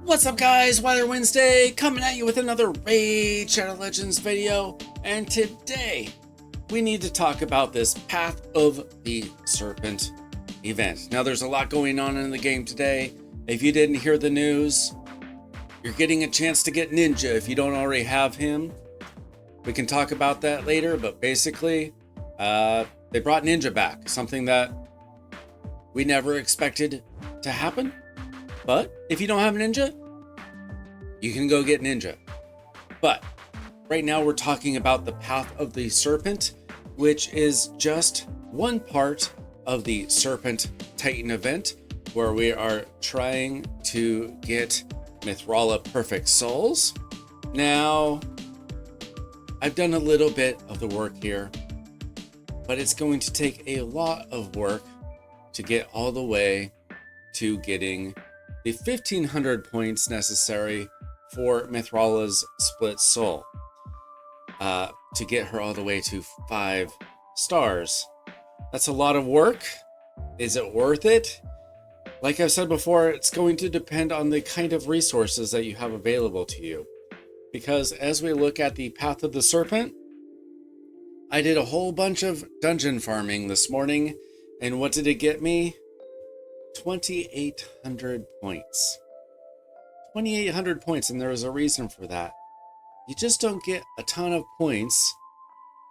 What's up guys, Weather Wednesday coming at you with another Raid Shadow Legends video, and today we need to talk about this Path of the Serpent event. Now there's a lot going on in the game today. If you didn't hear the news, you're getting a chance to get Ninja if you don't already have him. We can talk about that later, but basically they brought Ninja back, something that we never expected to happen. But if you don't have Ninja, you can go get Ninja. But right now we're talking about the Path of the Serpent, which is just one part of the Serpent Titan event, where we are trying to get Mithrala Perfect Souls. Now, I've done a little bit of the work here, but it's going to take a lot of work to get all the way to getting the 1500 points necessary for Mithrala's split soul, to get her all the way to 5 stars. That's a lot of work. Is it worth it? Like I've said before, it's going to depend on the kind of resources that you have available to you. Because as we look at the Path of the Serpent, I did a whole bunch of dungeon farming this morning, and what did it get me? 2,800 points. 2,800 points, and there is a reason for that. You just don't get a ton of points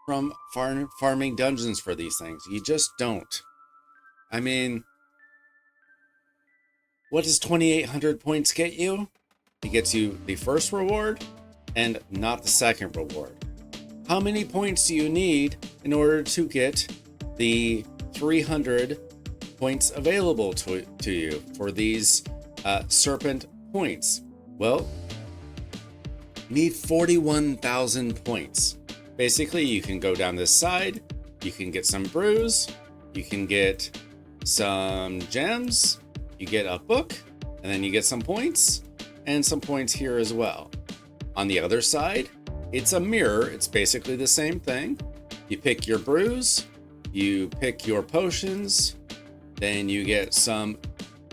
from farming dungeons for these things. You just don't. I mean, what does 2,800 points get you? It gets you the first reward and not the second reward. How many points do you need in order to get the 300 points available to you for these serpent points? Well, you need 41,000 points. Basically, you can go down this side, you can get some brews, you can get some gems, you get a book, and then you get some points, and some points here as well. On the other side, it's a mirror. It's basically the same thing. You pick your brews, you pick your potions, then you get some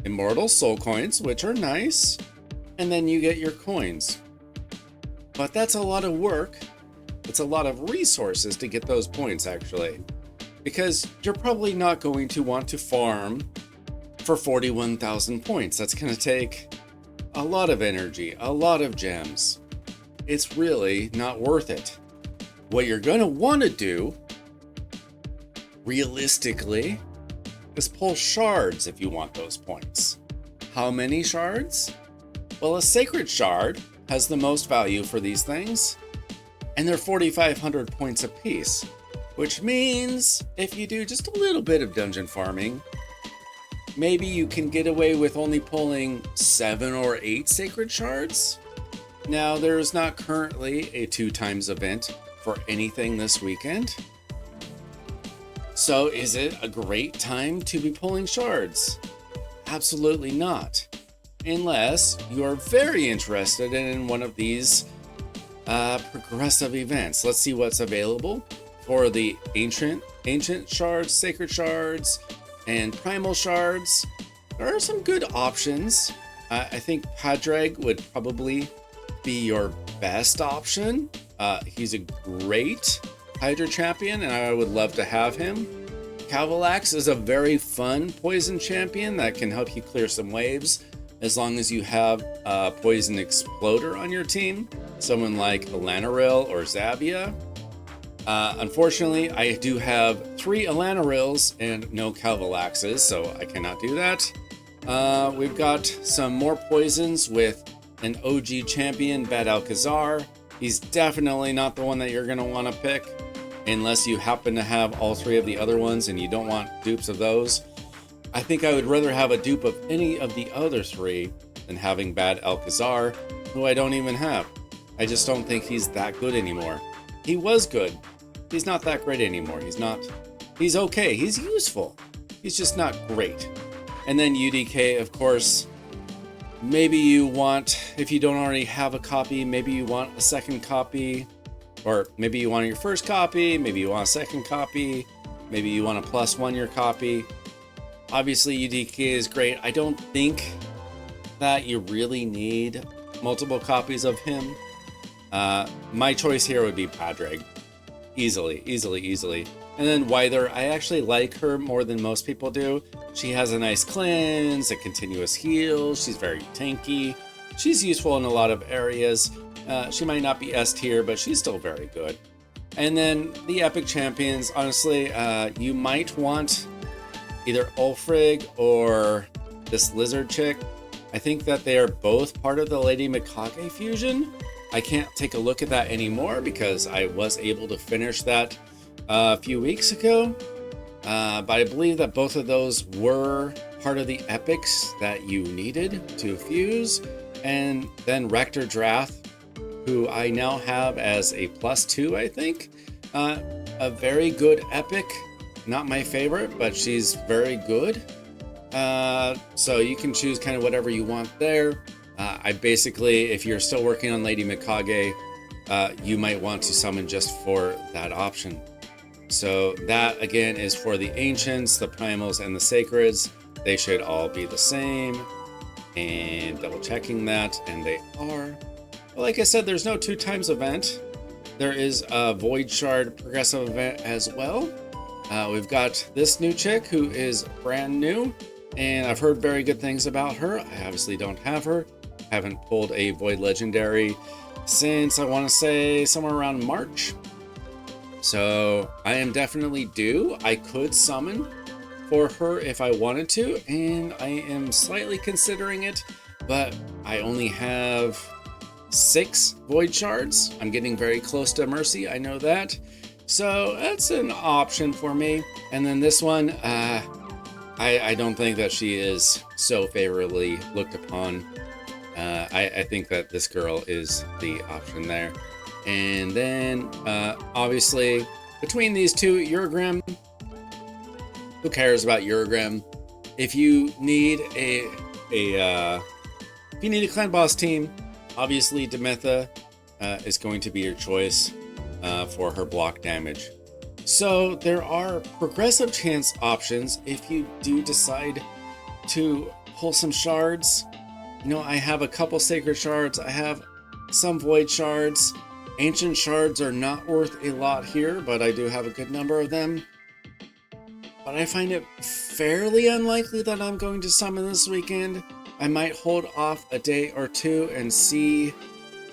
immortal soul coins, which are nice, and then you get your coins. But that's a lot of work. It's a lot of resources to get those points, actually, because you're probably not going to want to farm for 41,000 points. That's going to take a lot of energy, a lot of gems. It's really not worth it. What you're going to want to do, realistically, is pull shards if you want those points. How many shards? Well, a sacred shard has the most value for these things, and they're 4,500 points apiece, which means if you do just a little bit of dungeon farming, maybe you can get away with only pulling 7 or 8 sacred shards. Now, there's not currently a 2x event for anything this weekend. So is it a great time to be pulling shards? Absolutely not. Unless you are very interested in one of these progressive events. Let's see what's available for the ancient shards, sacred shards, and primal shards. There are some good options. I think Padraig would probably be your best option. He's a great Hydra champion, and I would love to have him. Cavalax is a very fun poison champion that can help you clear some waves, as long as you have a poison exploder on your team, someone like Alanaril or Zabia. Unfortunately, I do have 3 Alanarils and no Cavalaxes, so I cannot do that. We've got some more poisons with an OG champion, Bad Alcazar. He's definitely not the one that you're going to want to pick unless you happen to have all 3 of the other ones and you don't want dupes of those. I think I would rather have a dupe of any of the other 3 than having Bad Alcazar, who I don't even have. I just don't think he's that good anymore. He was good. He's not that great anymore. He's okay. He's useful. He's just not great. And then UDK, of course. Maybe you want, if you don't already have a copy, maybe you want a second copy, or maybe you want your first copy, maybe you want a second copy, maybe you want to +1 your copy. Obviously, UDK is great. I don't think that you really need multiple copies of him, my choice here would be Padraig. Easily. And then Wither, I actually like her more than most people do. She has a nice cleanse, a continuous heal. She's very tanky. She's useful in a lot of areas. She might not be S tier, but she's still very good. And then the epic champions, honestly, you might want either Ulfrig or this lizard chick. I think that they are both part of the Lady Mikage fusion. I can't take a look at that anymore because I was able to finish that a few weeks ago. But I believe that both of those were part of the epics that you needed to fuse. And then Rector Drath, who I now have as a +2, I think. A very good epic. Not my favorite, but she's very good. So you can choose kind of whatever you want there. I basically, if you're still working on Lady Mikage, you might want to summon just for that option. So that, again, is for the Ancients, the Primals, and the Sacreds. They should all be the same. And double checking that, and they are. But like I said, there's no 2x event. There is a Void Shard progressive event as well. We've got this new chick who is brand new, and I've heard very good things about her. I obviously don't have her. Haven't pulled a Void Legendary since, I want to say, somewhere around March. So I am definitely due. I could summon for her if I wanted to, and I am slightly considering it, but I only have 6 Void Shards. I'm getting very close to Mercy, I know that. So that's an option for me. And then this one, I don't think that she is so favorably looked upon. I think that this girl is the option there. And then, obviously, between these two, Urgrim. Who cares about Urgrim? If you need if you need a clan boss team, obviously Demetha is going to be your choice for her block damage. So there are progressive chance options if you do decide to pull some shards. You know, I have a couple sacred shards. I have some void shards. Ancient shards are not worth a lot here, but I do have a good number of them. But I find it fairly unlikely that I'm going to summon this weekend. I might hold off a day or two and see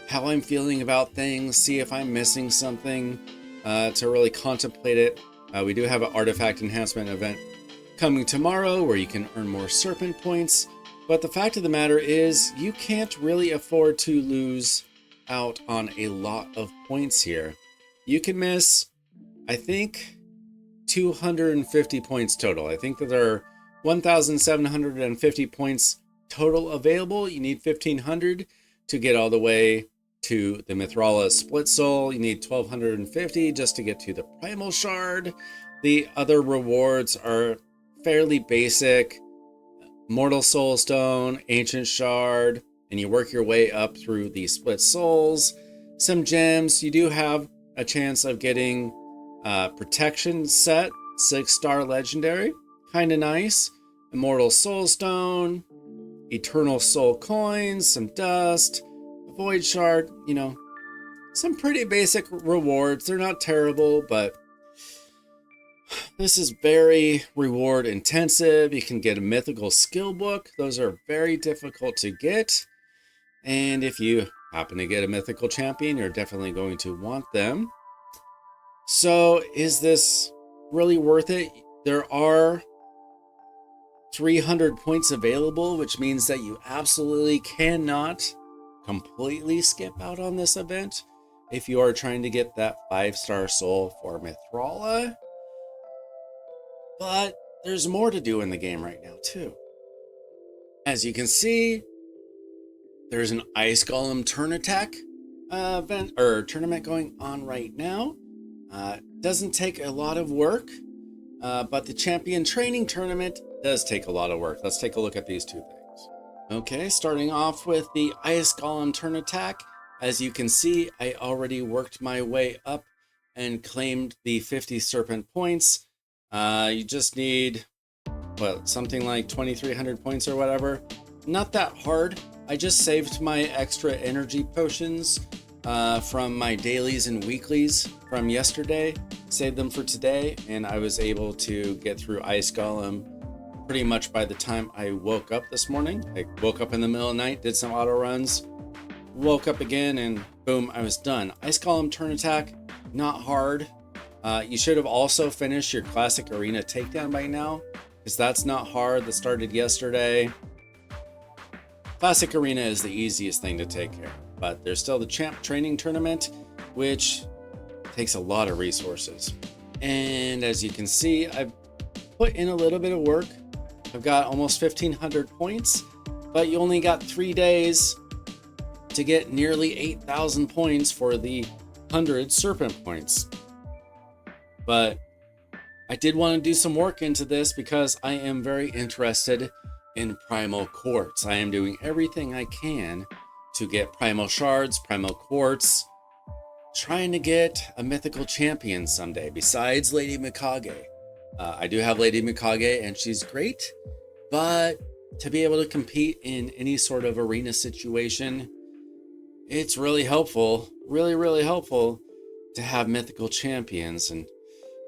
how I'm feeling about things, see if I'm missing something to really contemplate it. We do have an artifact enhancement event coming tomorrow where you can earn more serpent points. But the fact of the matter is you can't really afford to lose out on a lot of points here. You can miss, I think, 250 points total. I think that there are 1,750 points total available. You need 1,500 to get all the way to the Mithrala Split Soul. You need 1,250 just to get to the Primal Shard. The other rewards are fairly basic. Mortal Soul Stone, Ancient Shard, and you work your way up through the Split Souls. Some gems. You do have a chance of getting Protection Set, 6-star Legendary. Kind of nice. Immortal Soul Stone, Eternal Soul Coins, some Dust, a Void Shard, you know, some pretty basic rewards. They're not terrible, but this is very reward intensive. You can get a mythical skill book. Those are very difficult to get. And if you happen to get a mythical champion, you're definitely going to want them. So is this really worth it? There are 300 points available, which means that you absolutely cannot completely skip out on this event if you are trying to get that 5-star soul for Mithrala. But there's more to do in the game right now too. As you can see, there's an Ice Golem Turn Attack event or tournament going on right now. Doesn't take a lot of work, but the Champion Training Tournament does take a lot of work. Let's take a look at these two things. Okay, starting off with the Ice Golem Turn Attack. As you can see, I already worked my way up and claimed the 50 Serpent points. You just need, what, something like 2,300 points or whatever. not that hard. I just saved my extra energy potions from my dailies and weeklies from yesterday. Saved them for today, and I was able to get through Ice Golem pretty much by the time I woke up this morning. I woke up in the middle of the night, did some auto runs, woke up again, and boom, I was done. Ice Golem turn attack, not hard. You should have also finished your classic arena takedown by now, because that's not hard. That started yesterday. Classic arena is the easiest thing to take care of, but there's still the champ training tournament, which takes a lot of resources. And as you can see, I've put in a little bit of work. I've got almost 1,500 points, but you only got 3 days to get nearly 8,000 points for the 100 serpent points. But I did want to do some work into this because I am very interested in primal quartz. I am doing everything I can to get primal shards, primal quartz, trying to get a mythical champion someday besides Lady Mikage. I do have Lady Mikage and she's great, but to be able to compete in any sort of arena situation, it's really helpful, really helpful to have mythical champions, and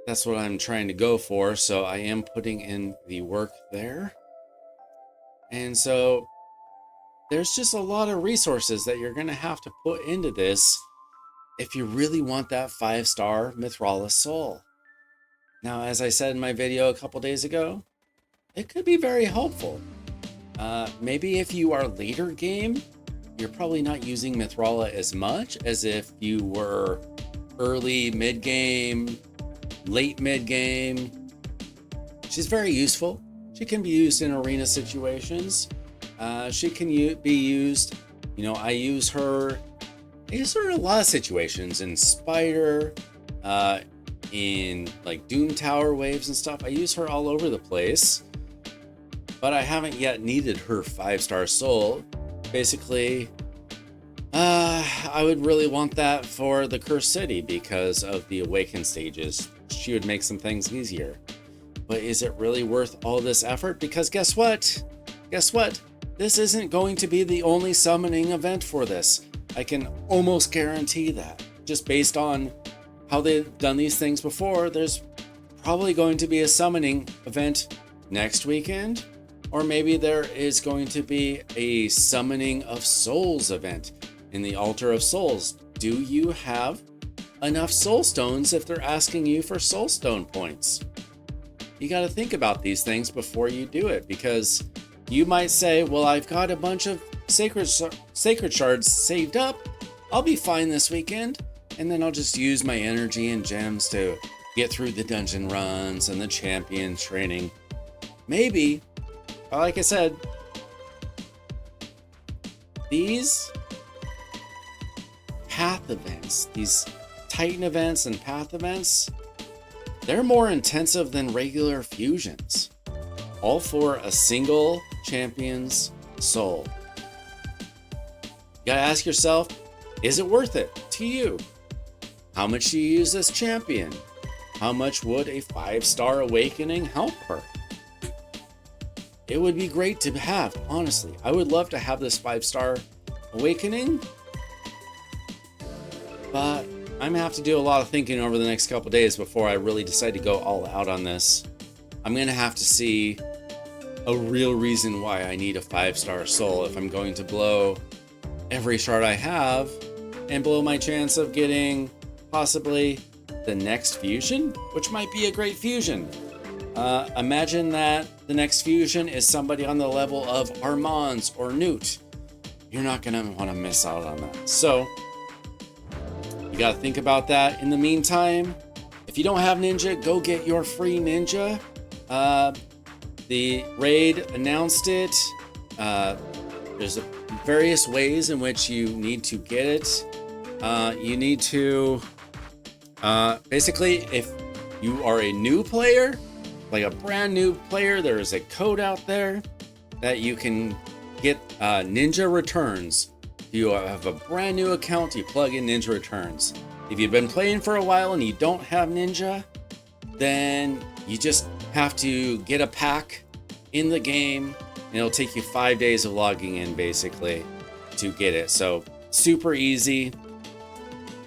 that's what I'm trying to go for. So I am putting in the work there. And so there's just a lot of resources that you're going to have to put into this if you really want that 5-star Mithrala soul. Now, as I said in my video a couple days ago, it could be very helpful. Maybe if you are later game, you're probably not using Mithrala as much as if you were early mid-game, late mid-game. She's very useful. She can be used in arena situations. She can be used, I use her in a lot of situations, in Spider, in like Doom Tower waves and stuff. I use her all over the place, but I haven't yet needed her 5-star soul. Basically, I would really want that for the Cursed City because of the Awakened stages. She would make some things easier. But is it really worth all this effort? Because guess what? This isn't going to be the only summoning event for this. I can almost guarantee that. Just based on how they've done these things before, there's probably going to be a summoning event next weekend, or maybe there is going to be a summoning of souls event in the Altar of Souls. Do you have enough soul stones if they're asking you for soul stone points? You got to think about these things before you do it, because you might say, well, I've got a bunch of sacred shards saved up. I'll be fine this weekend, and then I'll just use my energy and gems to get through the dungeon runs and the champion training. Maybe, like I said, these path events, these Titan events and path events, they're more intensive than regular fusions, all for a single champion's soul. You gotta ask yourself, is it worth it to you? How much do you use this champion? How much would a 5-star awakening help her? It would be great to have, honestly. I would love to have this 5-star awakening, but I'm gonna have to do a lot of thinking over the next couple days before I really decide to go all out on this. I'm gonna have to see a real reason why I need a 5-star soul if I'm going to blow every shard I have and blow my chance of getting possibly the next fusion, which might be a great fusion. Imagine that the next fusion is somebody on the level of Armand's or Newt. You're not gonna want to miss out on that. So you got to think about that. In the meantime, if you don't have Ninja, go get your free Ninja. The raid announced it. There's various ways in which you need to get it. You need to basically, if you are a new player, like a brand new player, there is a code out there that you can get Ninja returns. If you have a brand new account, you plug in Ninja returns. If you've been playing for a while and you don't have Ninja, then you just have to get a pack in the game and it'll take you 5 days of logging in basically to get it. So super easy.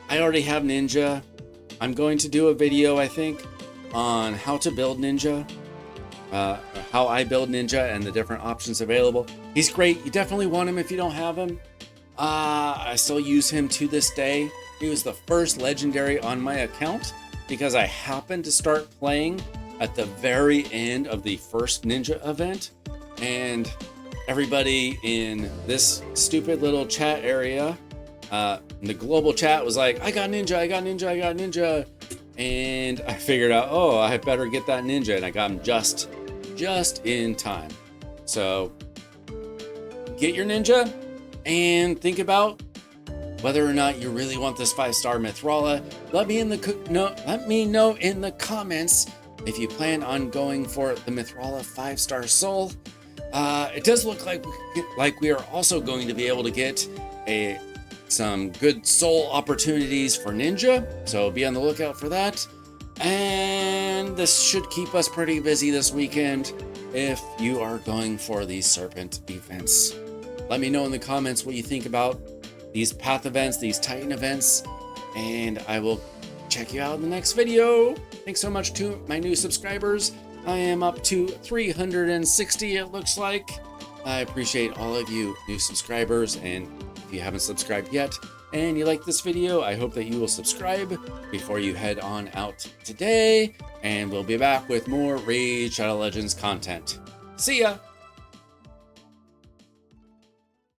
I already have Ninja. I'm going to do a video, I think, on how to build Ninja, how I build Ninja and the different options available. He's great. You definitely want him if you don't have him. I still use him to this day. He was the first legendary on my account because I happened to start playing at the very end of the first Ninja event, and everybody in this stupid little chat area, the global chat, was like, I got Ninja, I got Ninja, I got Ninja. And I figured out, oh, I better get that Ninja, and I got him just in time. So get your Ninja and think about whether or not you really want this 5-star Mithrala. Let me know in the comments if you plan on going for the Mithrala 5-star soul. It does look like we are also going to be able to get some good soul opportunities for Ninja, so be on the lookout for that. And this should keep us pretty busy this weekend if you are going for these Serpent events. Let me know in the comments what you think about these Path events, these Titan events, and I will check you out in the next video. Thanks so much to my new subscribers. I am up to 360, it looks like. I appreciate all of you new subscribers, and if you haven't subscribed yet and you like this video, I hope that you will subscribe before you head on out today, and we'll be back with more Raid Shadow Legends content. See ya!